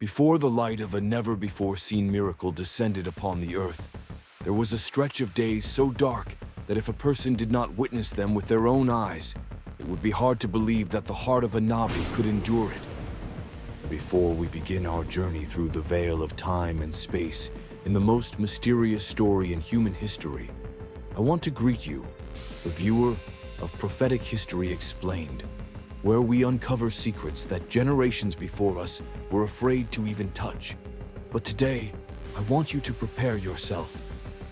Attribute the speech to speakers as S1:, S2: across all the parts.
S1: Before the light of a never-before-seen miracle descended upon the earth, there was a stretch of days so dark that if a person did not witness them with their own eyes, it would be hard to believe that the heart of a Nabi could endure it. Before we begin our journey through the veil of time and space in the most mysterious story in human history, I want to greet you, the viewer of Prophetic History Explained, where we uncover secrets that generations before us were afraid to even touch. But today, I want you to prepare yourself,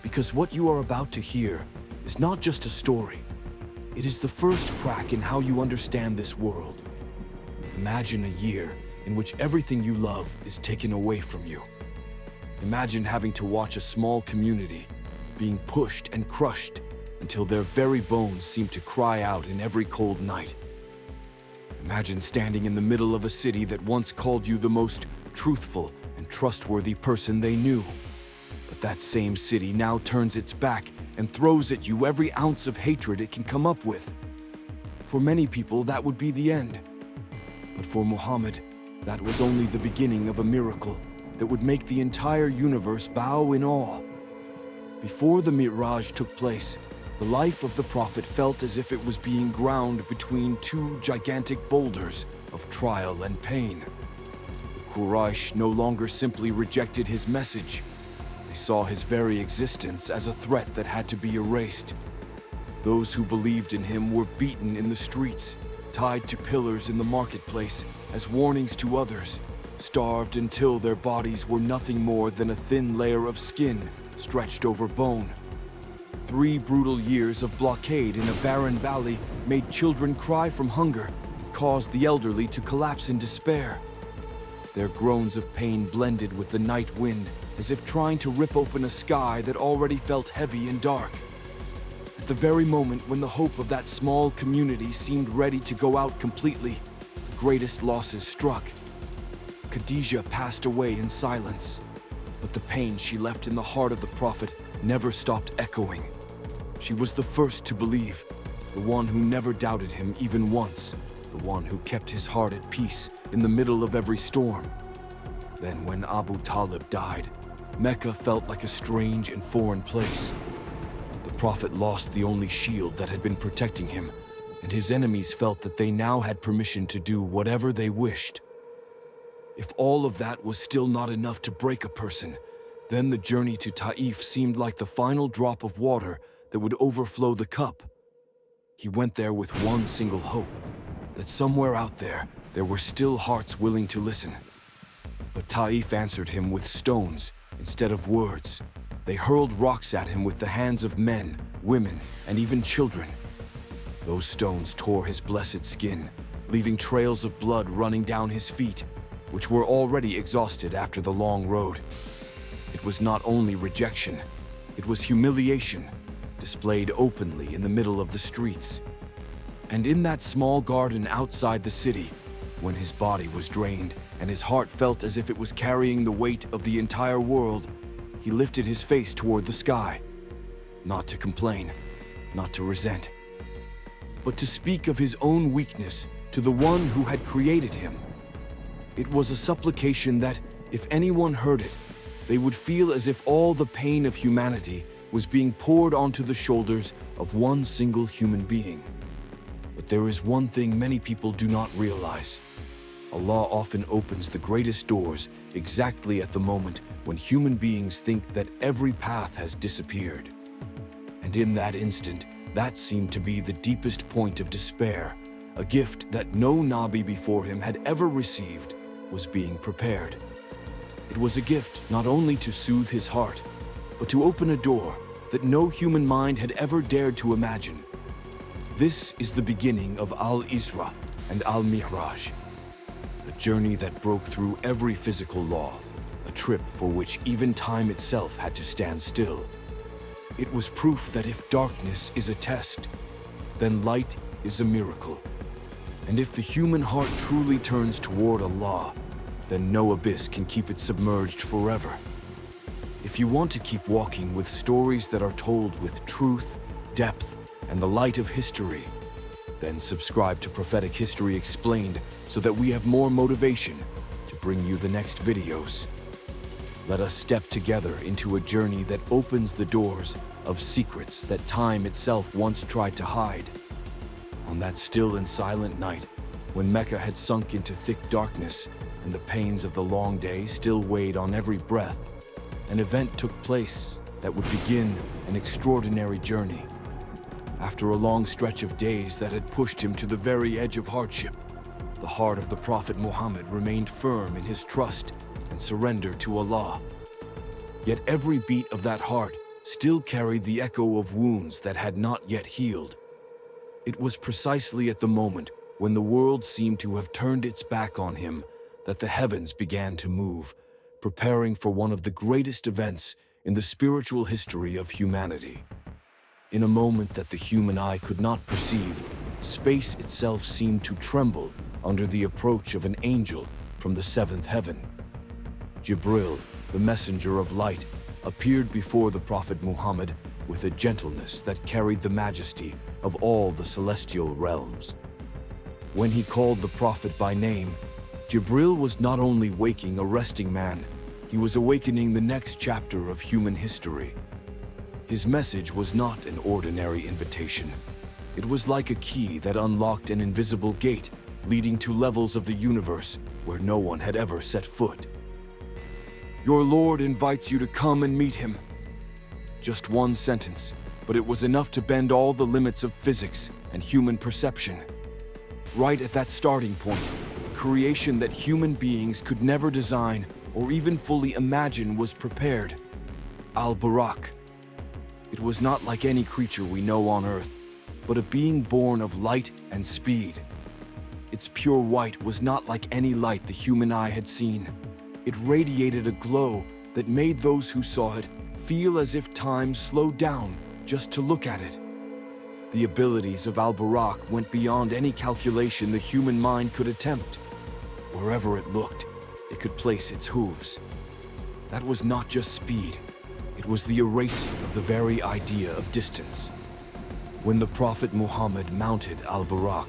S1: because what you are about to hear is not just a story. It is the first crack in how you understand this world. Imagine a year in which everything you love is taken away from you. Imagine having to watch a small community being pushed and crushed until their very bones seem to cry out in every cold night. Imagine standing in the middle of a city that once called you the most truthful and trustworthy person they knew. But that same city now turns its back and throws at you every ounce of hatred it can come up with. For many people, that would be the end. But for Muhammad, that was only the beginning of a miracle that would make the entire universe bow in awe. Before the Miraj took place, the life of the Prophet felt as if it was being ground between two gigantic boulders of trial and pain. The Quraysh no longer simply rejected his message. They saw his very existence as a threat that had to be erased. Those who believed in him were beaten in the streets, tied to pillars in the marketplace as warnings to others, starved until their bodies were nothing more than a thin layer of skin stretched over bone. 3 brutal years of blockade in a barren valley made children cry from hunger and caused the elderly to collapse in despair. Their groans of pain blended with the night wind, as if trying to rip open a sky that already felt heavy and dark. At the very moment when the hope of that small community seemed ready to go out completely, the greatest losses struck. Khadijah passed away in silence, but the pain she left in the heart of the Prophet never stopped echoing. She was the first to believe, the one who never doubted him even once, the one who kept his heart at peace in the middle of every storm. Then when Abu Talib died, Mecca felt like a strange and foreign place. The Prophet lost the only shield that had been protecting him, and his enemies felt that they now had permission to do whatever they wished. If all of that was still not enough to break a person, then the journey to Taif seemed like the final drop of water that would overflow the cup. He went there with one single hope, that somewhere out there were still hearts willing to listen. But Taif answered him with stones instead of words. They hurled rocks at him with the hands of men, women, and even children. Those stones tore his blessed skin, leaving trails of blood running down his feet, which were already exhausted after the long road. It was not only rejection, it was humiliation, displayed openly in the middle of the streets. And in that small garden outside the city, when his body was drained and his heart felt as if it was carrying the weight of the entire world, he lifted his face toward the sky, not to complain, not to resent, but to speak of his own weakness to the one who had created him. It was a supplication that, if anyone heard it, they would feel as if all the pain of humanity was being poured onto the shoulders of one single human being. But there is one thing many people do not realize. Allah often opens the greatest doors exactly at the moment when human beings think that every path has disappeared. And in that instant, that seemed to be the deepest point of despair. A gift that no Nabi before him had ever received was being prepared. It was a gift not only to soothe his heart, but to open a door that no human mind had ever dared to imagine. This is the beginning of Al-Isra and al-Miraj, a journey that broke through every physical law, a trip for which even time itself had to stand still. It was proof that if darkness is a test, then light is a miracle. And if the human heart truly turns toward Allah, then no abyss can keep it submerged forever. If you want to keep walking with stories that are told with truth, depth, and the light of history, then subscribe to Prophetic History Explained so that we have more motivation to bring you the next videos. Let us step together into a journey that opens the doors of secrets that time itself once tried to hide. On that still and silent night, when Mecca had sunk into thick darkness and the pains of the long day still weighed on every breath, an event took place that would begin an extraordinary journey. After a long stretch of days that had pushed him to the very edge of hardship, the heart of the Prophet Muhammad remained firm in his trust and surrender to Allah. Yet every beat of that heart still carried the echo of wounds that had not yet healed. It was precisely at the moment when the world seemed to have turned its back on him that the heavens began to move, preparing for one of the greatest events in the spiritual history of humanity. In a moment that the human eye could not perceive, space itself seemed to tremble under the approach of an angel from the seventh heaven. Jibril, the messenger of light, appeared before the Prophet Muhammad with a gentleness that carried the majesty of all the celestial realms. When he called the Prophet by name, Jibril was not only waking a resting man, he was awakening the next chapter of human history. His message was not an ordinary invitation. It was like a key that unlocked an invisible gate leading to levels of the universe where no one had ever set foot. Your Lord invites you to come and meet him. Just one sentence, but it was enough to bend all the limits of physics and human perception. Right at that starting point, creation that human beings could never design or even fully imagine was prepared. Al-Burāq. It was not like any creature we know on Earth, but a being born of light and speed. Its pure white was not like any light the human eye had seen. It radiated a glow that made those who saw it feel as if time slowed down just to look at it. The abilities of Al-Burāq went beyond any calculation the human mind could attempt. Wherever it looked, it could place its hooves. That was not just speed, it was the erasing of the very idea of distance. When the Prophet Muhammad mounted Al-Burāq,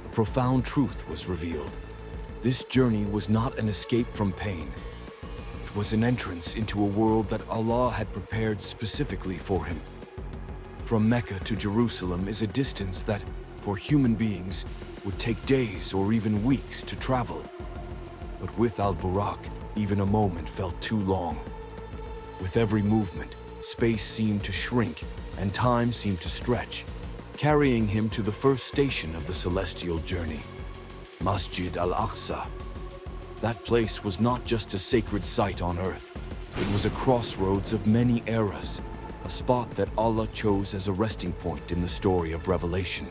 S1: a profound truth was revealed. This journey was not an escape from pain. It was an entrance into a world that Allah had prepared specifically for him. From Mecca to Jerusalem is a distance that, for human beings, would take days or even weeks to travel. But with Al-Burāq, even a moment felt too long. With every movement, space seemed to shrink and time seemed to stretch, carrying him to the first station of the celestial journey, Masjid al-Aqsa. That place was not just a sacred site on earth. It was a crossroads of many eras, a spot that Allah chose as a resting point in the story of Revelation.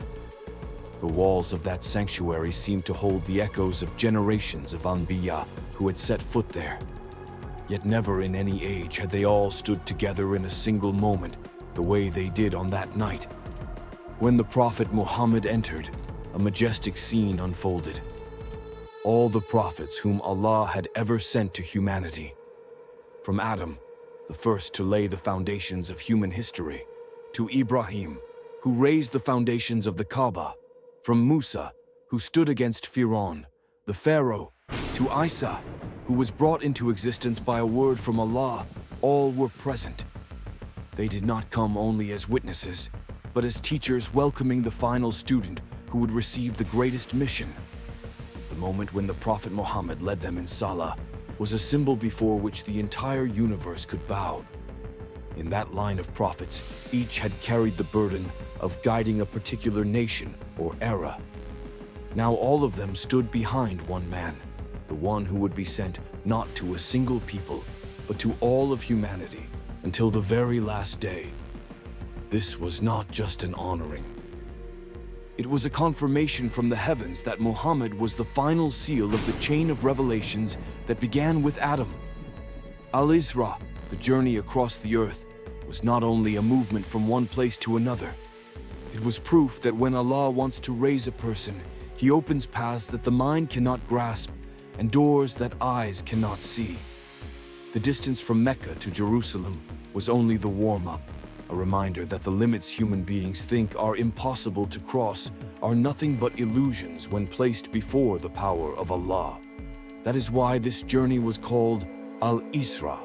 S1: The walls of that sanctuary seemed to hold the echoes of generations of Anbiya who had set foot there. Yet never in any age had they all stood together in a single moment the way they did on that night. When the Prophet Muhammad entered, a majestic scene unfolded. All the prophets whom Allah had ever sent to humanity, from Adam, the first to lay the foundations of human history, to Ibrahim, who raised the foundations of the Kaaba, from Musa, who stood against Fir'aun, the Pharaoh, to Isa, who was brought into existence by a word from Allah, all were present. They did not come only as witnesses, but as teachers welcoming the final student who would receive the greatest mission. The moment when the Prophet Muhammad led them in Salah was a symbol before which the entire universe could bow. In that line of prophets, each had carried the burden of guiding a particular nation or era. Now all of them stood behind one man, the one who would be sent not to a single people, but to all of humanity until the very last day. This was not just an honoring. It was a confirmation from the heavens that Muhammad was the final seal of the chain of revelations that began with Adam. Al-Isra, the journey across the earth, was not only a movement from one place to another. It was proof that when Allah wants to raise a person, He opens paths that the mind cannot grasp and doors that eyes cannot see. The distance from Mecca to Jerusalem was only the warm-up, a reminder that the limits human beings think are impossible to cross are nothing but illusions when placed before the power of Allah. That is why this journey was called Al-Isra,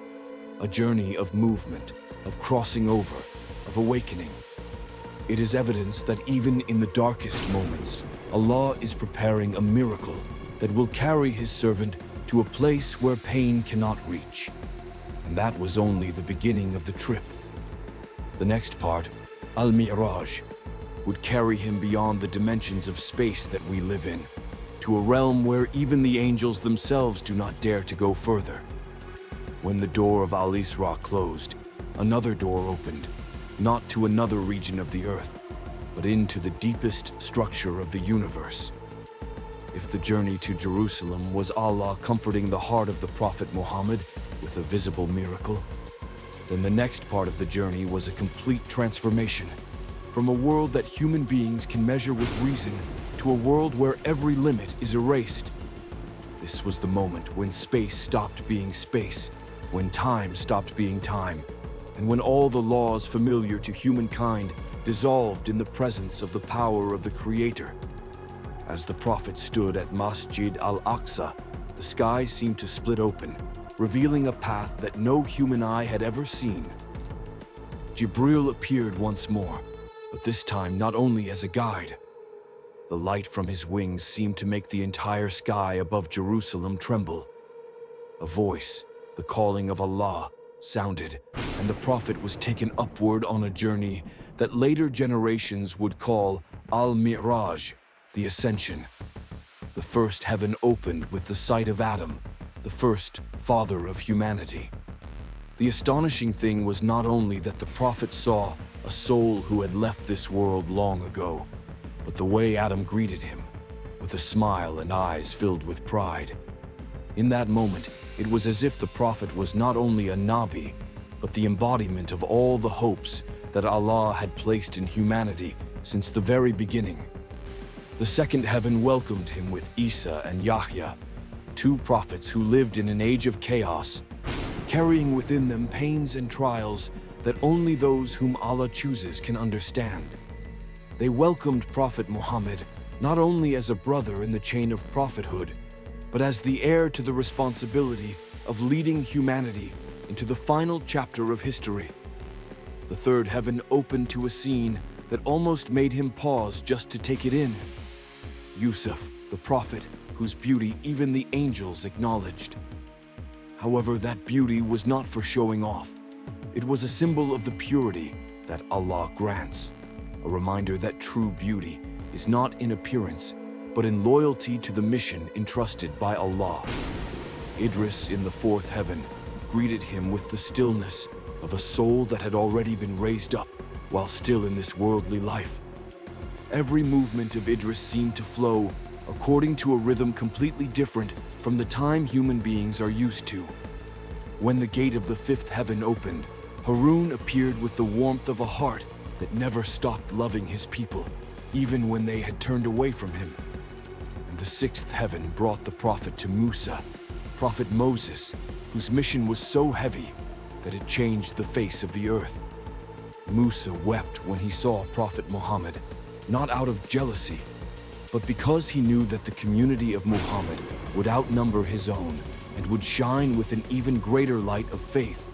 S1: a journey of movement, of crossing over, of awakening. It is evidence that even in the darkest moments, Allah is preparing a miracle that will carry His servant to a place where pain cannot reach. And that was only the beginning of the trip. The next part, al-Miraj, would carry him beyond the dimensions of space that we live in, to a realm where even the angels themselves do not dare to go further. When the door of Al-Isra closed, another door opened, not to another region of the earth, but into the deepest structure of the universe. If the journey to Jerusalem was Allah comforting the heart of the Prophet Muhammad with a visible miracle, then the next part of the journey was a complete transformation, from a world that human beings can measure with reason to a world where every limit is erased. This was the moment when space stopped being space, when time stopped being time, and when all the laws familiar to humankind dissolved in the presence of the power of the Creator. As the Prophet stood at Masjid al-Aqsa, the sky seemed to split open, revealing a path that no human eye had ever seen. Jibril appeared once more, but this time not only as a guide. The light from his wings seemed to make the entire sky above Jerusalem tremble. A voice, the calling of Allah, sounded, and the Prophet was taken upward on a journey that later generations would call al-Miraj, the ascension. The first heaven opened with the sight of Adam, the first father of humanity. The astonishing thing was not only that the Prophet saw a soul who had left this world long ago, but the way Adam greeted him, with a smile and eyes filled with pride. In that moment, it was as if the Prophet was not only a Nabi, but the embodiment of all the hopes that Allah had placed in humanity since the very beginning. The second heaven welcomed him with Isa and Yahya, two prophets who lived in an age of chaos, carrying within them pains and trials that only those whom Allah chooses can understand. They welcomed Prophet Muhammad not only as a brother in the chain of prophethood, but as the heir to the responsibility of leading humanity into the final chapter of history. The third heaven opened to a scene that almost made him pause just to take it in. Yusuf, the prophet, whose beauty even the angels acknowledged. However, that beauty was not for showing off. It was a symbol of the purity that Allah grants, a reminder that true beauty is not in appearance, but in loyalty to the mission entrusted by Allah. Idris in the fourth heaven greeted him with the stillness of a soul that had already been raised up while still in this worldly life. Every movement of Idris seemed to flow according to a rhythm completely different from the time human beings are used to. When the gate of the fifth heaven opened, Harun appeared with the warmth of a heart that never stopped loving his people, even when they had turned away from him. And the sixth heaven brought the prophet to Musa, Prophet Moses, whose mission was so heavy that it changed the face of the earth. Musa wept when he saw Prophet Muhammad, not out of jealousy, but because he knew that the community of Muhammad would outnumber his own and would shine with an even greater light of faith.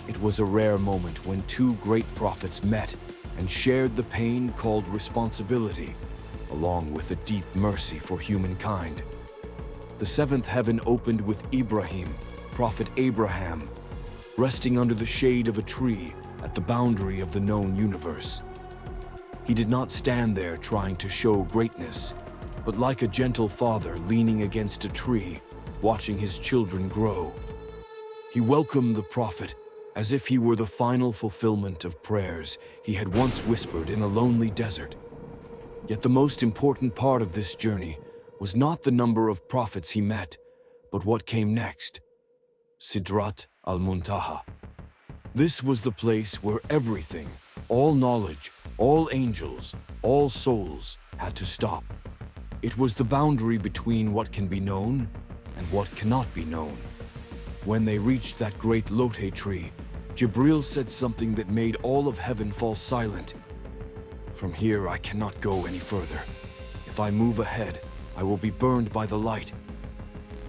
S1: It was a rare moment when two great prophets met and shared the pain called responsibility, along with a deep mercy for humankind. The seventh heaven opened with Ibrahim, Prophet Abraham, resting under the shade of a tree at the boundary of the known universe. He did not stand there trying to show greatness, but like a gentle father leaning against a tree, watching his children grow. He welcomed the prophet as if he were the final fulfillment of prayers he had once whispered in a lonely desert. Yet the most important part of this journey was not the number of prophets he met, but what came next. Sidrat al-Muntaha. This was the place where everything, all knowledge, all angels, all souls, had to stop. It was the boundary between what can be known and what cannot be known. When they reached that great lote tree, Jibril said something that made all of heaven fall silent. "From here I cannot go any further. If I move ahead, I will be burned by the light."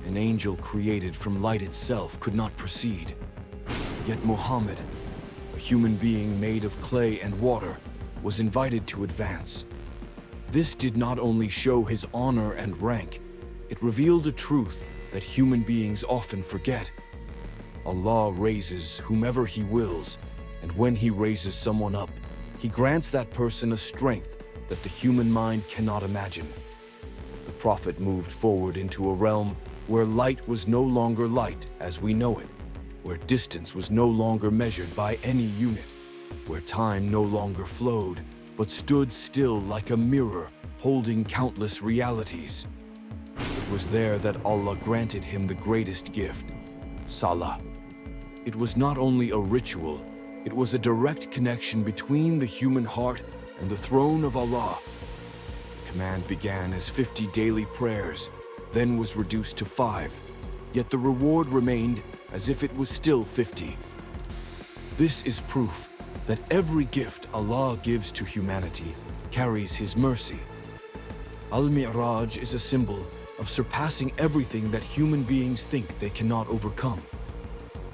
S1: An angel created from light itself could not proceed. Yet Muhammad, a human being made of clay and water, was invited to advance. This did not only show his honor and rank, it revealed a truth that human beings often forget. Allah raises whomever He wills, and when He raises someone up, He grants that person a strength that the human mind cannot imagine. The Prophet moved forward into a realm where light was no longer light as we know it, where distance was no longer measured by any unit, where time no longer flowed, but stood still like a mirror holding countless realities. It was there that Allah granted him the greatest gift, Salah. It was not only a ritual, it was a direct connection between the human heart and the throne of Allah. The command began as 50 daily prayers, then was reduced to 5, yet the reward remained as if it was still 50. This is proof that every gift Allah gives to humanity carries His mercy. Al-Miraj is a symbol of surpassing everything that human beings think they cannot overcome.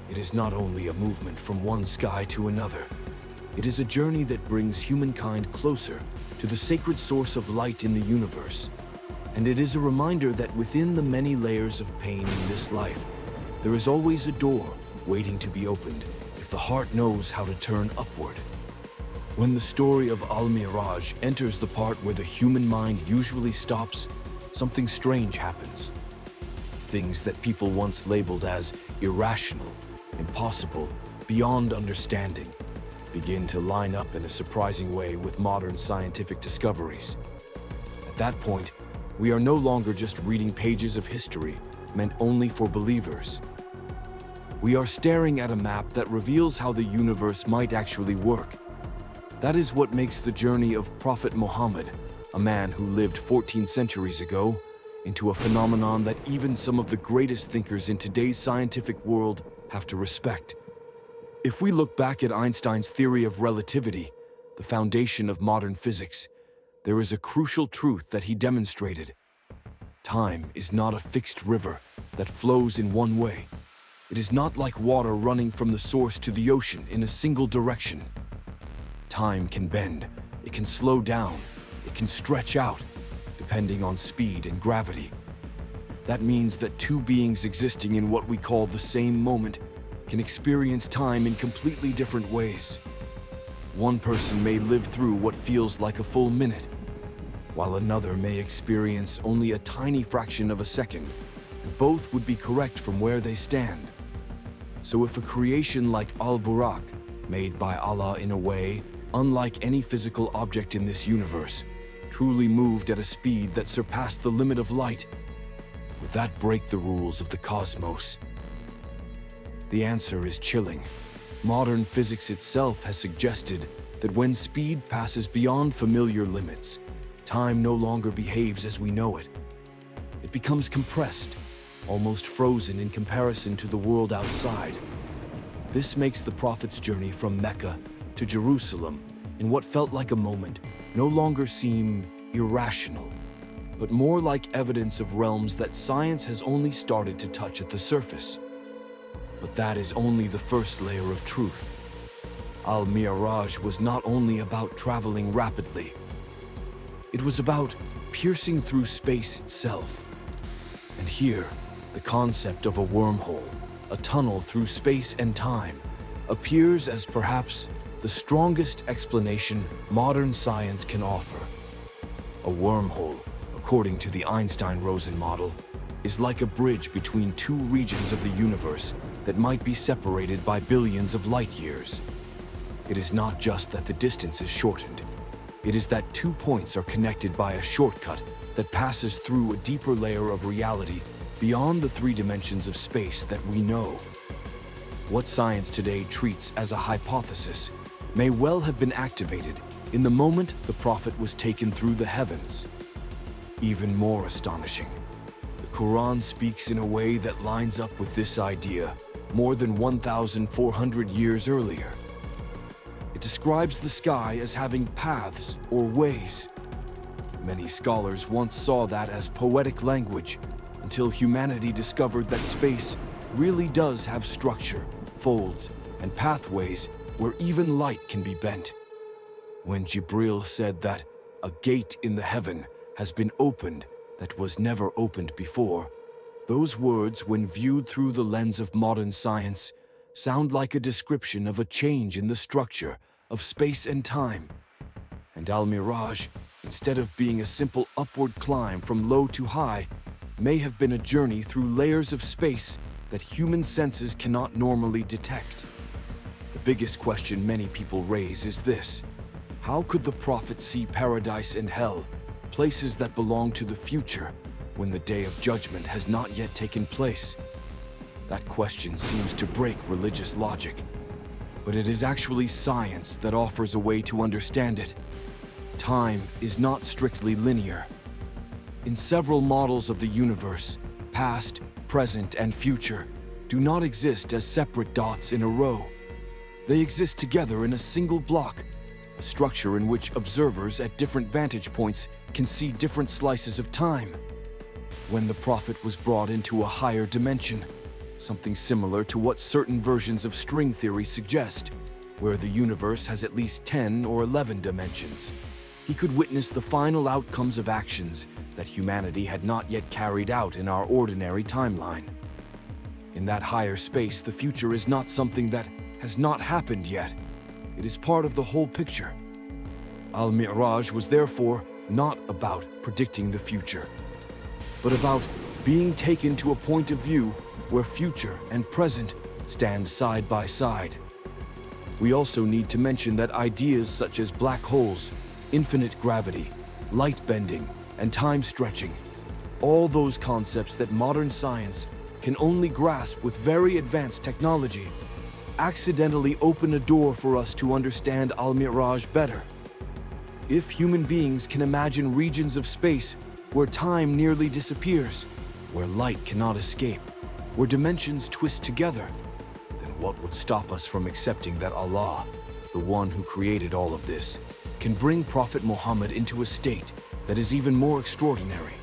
S1: It is not only a movement from one sky to another, it is a journey that brings humankind closer to the sacred source of light in the universe. And it is a reminder that within the many layers of pain in this life, there is always a door waiting to be opened if the heart knows how to turn upward. When the story of Al-Miraj enters the part where the human mind usually stops, something strange happens. Things that people once labeled as irrational, impossible, beyond understanding, begin to line up in a surprising way with modern scientific discoveries. At that point, we are no longer just reading pages of history meant only for believers. We are staring at a map that reveals how the universe might actually work. That is what makes the journey of Prophet Muhammad, a man who lived 14 centuries ago, into a phenomenon that even some of the greatest thinkers in today's scientific world have to respect. If we look back at Einstein's theory of relativity, the foundation of modern physics, there is a crucial truth that he demonstrated. Time is not a fixed river that flows in one way. It is not like water running from the source to the ocean in a single direction. Time can bend, it can slow down, it can stretch out, depending on speed and gravity. That means that two beings existing in what we call the same moment can experience time in completely different ways. One person may live through what feels like a full minute, while another may experience only a tiny fraction of a second, and both would be correct from where they stand. So if a creation like Al-Burāq, made by Allah in a way unlike any physical object in this universe, truly moved at a speed that surpassed the limit of light, would that break the rules of the cosmos? The answer is chilling. Modern physics itself has suggested that when speed passes beyond familiar limits, time no longer behaves as we know it. It becomes compressed, almost frozen in comparison to the world outside. This makes the Prophet's journey from Mecca to Jerusalem in what felt like a moment no longer seem irrational, but more like evidence of realms that science has only started to touch at the surface. But that is only the first layer of truth. Al-Miraj was not only about traveling rapidly. It was about piercing through space itself. And here, the concept of a wormhole, a tunnel through space and time, appears as perhaps the strongest explanation modern science can offer. A wormhole, according to the Einstein-Rosen model, is like a bridge between two regions of the universe that might be separated by billions of light years. It is not just that the distance is shortened. It is that two points are connected by a shortcut that passes through a deeper layer of reality beyond the three dimensions of space that we know. What science today treats as a hypothesis may well have been activated in the moment the Prophet was taken through the heavens. Even more astonishing, the Quran speaks in a way that lines up with this idea more than 1,400 years earlier. It describes the sky as having paths or ways. Many scholars once saw that as poetic language, until humanity discovered that space really does have structure, folds, and pathways where even light can be bent. When Jibril said that a gate in the heaven has been opened that was never opened before, those words, when viewed through the lens of modern science, sound like a description of a change in the structure of space and time. And Al-Miraj, instead of being a simple upward climb from low to high, may have been a journey through layers of space that human senses cannot normally detect. The biggest question many people raise is this: how could the Prophet see paradise and hell, places that belong to the future, when the day of judgment has not yet taken place? That question seems to break religious logic, but it is actually science that offers a way to understand it. Time is not strictly linear. In several models of the universe, past, present, and future do not exist as separate dots in a row. They exist together in a single block, a structure in which observers at different vantage points can see different slices of time. When the Prophet was brought into a higher dimension, something similar to what certain versions of string theory suggest, where the universe has at least 10 or 11 dimensions, he could witness the final outcomes of actions that humanity had not yet carried out in our ordinary timeline. In that higher space, the future is not something that has not happened yet. It is part of the whole picture. Al-Miraj was therefore not about predicting the future, but about being taken to a point of view where future and present stand side by side. We also need to mention that ideas such as black holes, infinite gravity, light bending, and time stretching, all those concepts that modern science can only grasp with very advanced technology, accidentally open a door for us to understand Al-Miraj better. If human beings can imagine regions of space where time nearly disappears, where light cannot escape, where dimensions twist together, then what would stop us from accepting that Allah, the one who created all of this, can bring Prophet Muhammad into a state that is even more extraordinary?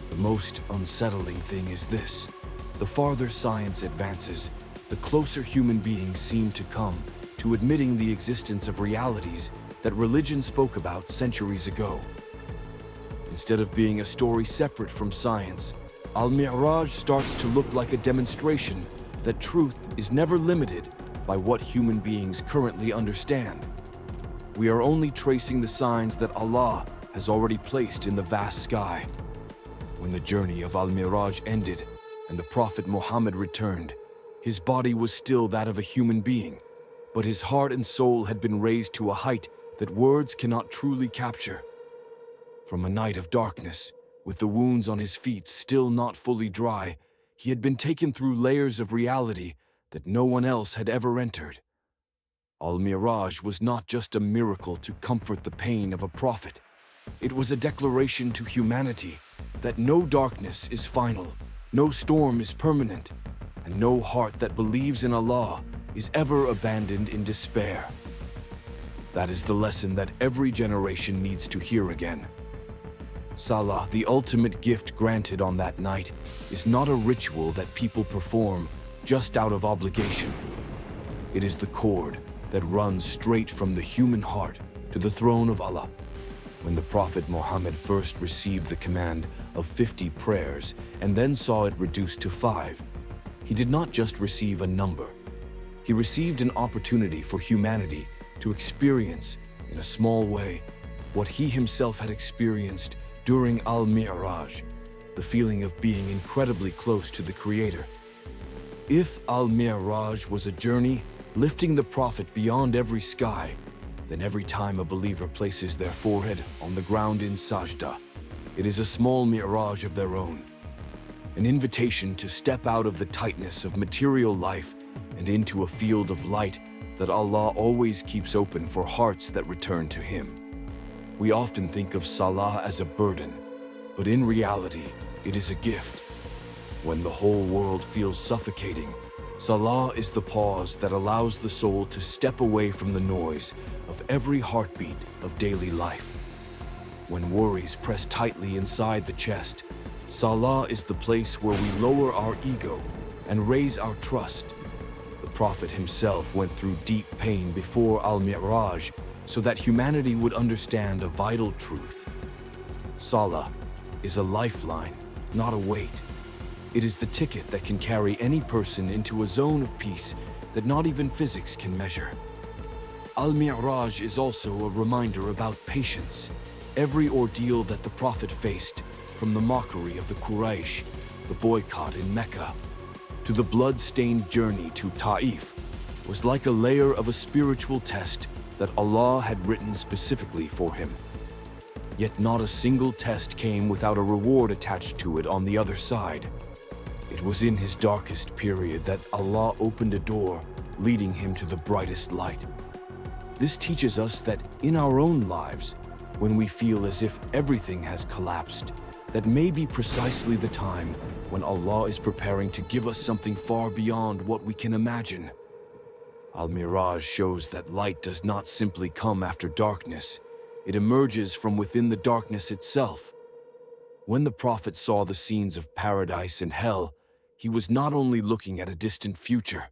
S1: The most unsettling thing is this: the farther science advances, the closer human beings seem to come to admitting the existence of realities that religion spoke about centuries ago. Instead of being a story separate from science, Al-Miraj starts to look like a demonstration that truth is never limited by what human beings currently understand. We are only tracing the signs that Allah has already placed in the vast sky. When the journey of Al-Miraj ended and the Prophet Muhammad returned, his body was still that of a human being, but his heart and soul had been raised to a height that words cannot truly capture. From a night of darkness, with the wounds on his feet still not fully dry, he had been taken through layers of reality that no one else had ever entered. Al-Miraj was not just a miracle to comfort the pain of a prophet. It was a declaration to humanity that no darkness is final, no storm is permanent, and no heart that believes in Allah is ever abandoned in despair. That is the lesson that every generation needs to hear again. Salah, the ultimate gift granted on that night, is not a ritual that people perform just out of obligation. It is the cord that runs straight from the human heart to the throne of Allah. When the Prophet Muhammad first received the command of 50 prayers and then saw it reduced to 5, he did not just receive a number. He received an opportunity for humanity to experience, in a small way, what he himself had experienced during Al-Miraj, the feeling of being incredibly close to the Creator. If Al-Miraj was a journey lifting the Prophet beyond every sky, then every time a believer places their forehead on the ground in sajda, it is a small miraj of their own, an invitation to step out of the tightness of material life and into a field of light that Allah always keeps open for hearts that return to Him. We often think of Salah as a burden, but in reality, it is a gift. When the whole world feels suffocating, Salah is the pause that allows the soul to step away from the noise of every heartbeat of daily life. When worries press tightly inside the chest, Salah is the place where we lower our ego and raise our trust. The Prophet himself went through deep pain before al-Miraj so that humanity would understand a vital truth. Salah is a lifeline, not a weight. It is the ticket that can carry any person into a zone of peace that not even physics can measure. Al-Miraj is also a reminder about patience. Every ordeal that the Prophet faced, from the mockery of the Quraysh, the boycott in Mecca, to the blood-stained journey to Ta'if, was like a layer of a spiritual test that Allah had written specifically for him. Yet not a single test came without a reward attached to it on the other side. It was in his darkest period that Allah opened a door, leading him to the brightest light. This teaches us that in our own lives, when we feel as if everything has collapsed, that may be precisely the time when Allah is preparing to give us something far beyond what we can imagine. Al-Miraj shows that light does not simply come after darkness. It emerges from within the darkness itself. When the Prophet saw the scenes of paradise and hell, he was not only looking at a distant future.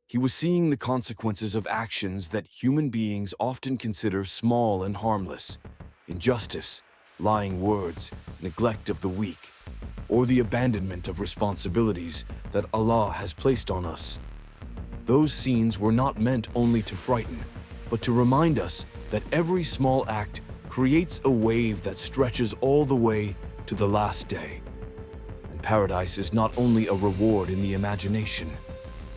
S1: He was seeing the consequences of actions that human beings often consider small and harmless: injustice, lying words, neglect of the weak, or the abandonment of responsibilities that Allah has placed on us. Those scenes were not meant only to frighten, but to remind us that every small act creates a wave that stretches all the way to the last day. And paradise is not only a reward in the imagination.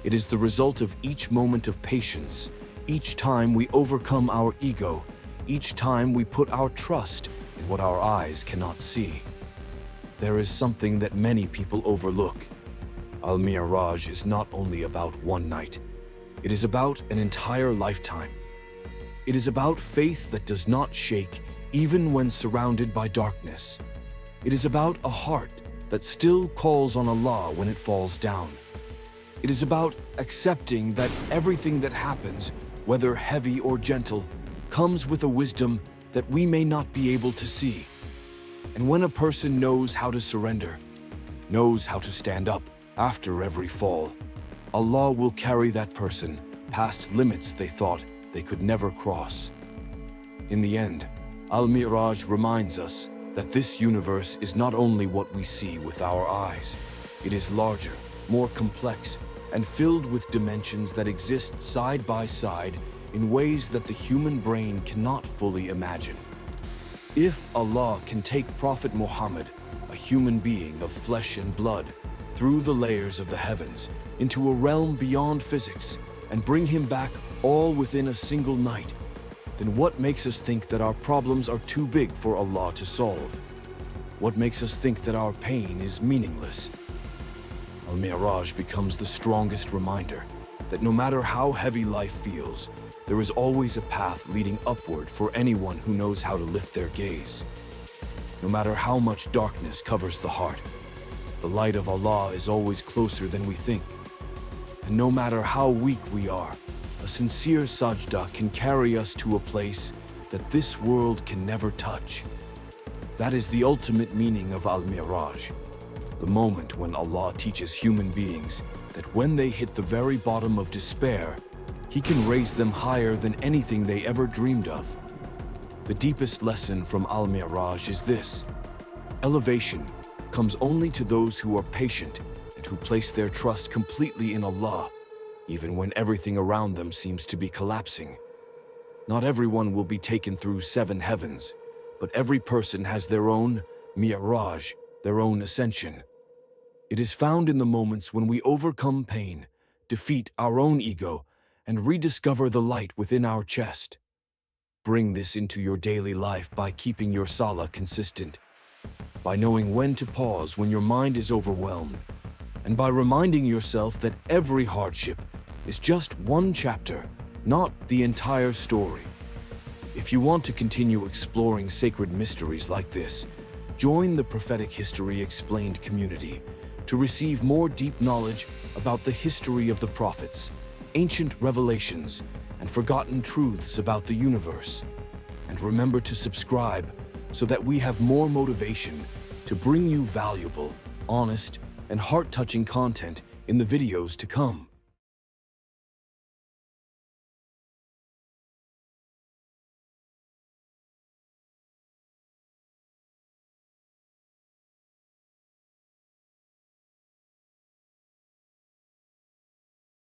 S1: It is the result of each moment of patience, each time we overcome our ego, each time we put our trust in what our eyes cannot see. There is something that many people overlook. Al-Miraj is not only about one night. It is about an entire lifetime. It is about faith that does not shake even when surrounded by darkness. It is about a heart that still calls on Allah when it falls down. It is about accepting that everything that happens, whether heavy or gentle, comes with a wisdom that we may not be able to see. And when a person knows how to surrender, knows how to stand up after every fall, Allah will carry that person past limits they thought they could never cross. In the end, Al-Miraj reminds us that this universe is not only what we see with our eyes. It is larger, more complex, and filled with dimensions that exist side by side in ways that the human brain cannot fully imagine. If Allah can take Prophet Muhammad, a human being of flesh and blood, through the layers of the heavens into a realm beyond physics and bring him back all within a single night, then what makes us think that our problems are too big for Allah to solve? What makes us think that our pain is meaningless? Al-Miraj becomes the strongest reminder that no matter how heavy life feels, there is always a path leading upward for anyone who knows how to lift their gaze. No matter how much darkness covers the heart, the light of Allah is always closer than we think. And no matter how weak we are, a sincere sajda can carry us to a place that this world can never touch. That is the ultimate meaning of Al-Miraj, the moment when Allah teaches human beings that when they hit the very bottom of despair, He can raise them higher than anything they ever dreamed of. The deepest lesson from Al-Miraj is this: elevation comes only to those who are patient and who place their trust completely in Allah, even when everything around them seems to be collapsing. Not everyone will be taken through 7 heavens, but every person has their own Miraj, their own ascension. It is found in the moments when we overcome pain, defeat our own ego, and rediscover the light within our chest. Bring this into your daily life by keeping your Salah consistent, by knowing when to pause when your mind is overwhelmed, and by reminding yourself that every hardship is just one chapter, not the entire story. If you want to continue exploring sacred mysteries like this, join the Prophetic History Explained community to receive more deep knowledge about the history of the prophets, ancient revelations, and forgotten truths about the universe. And remember to subscribe so that we have more motivation to bring you valuable, honest, and heart-touching content in the videos to come.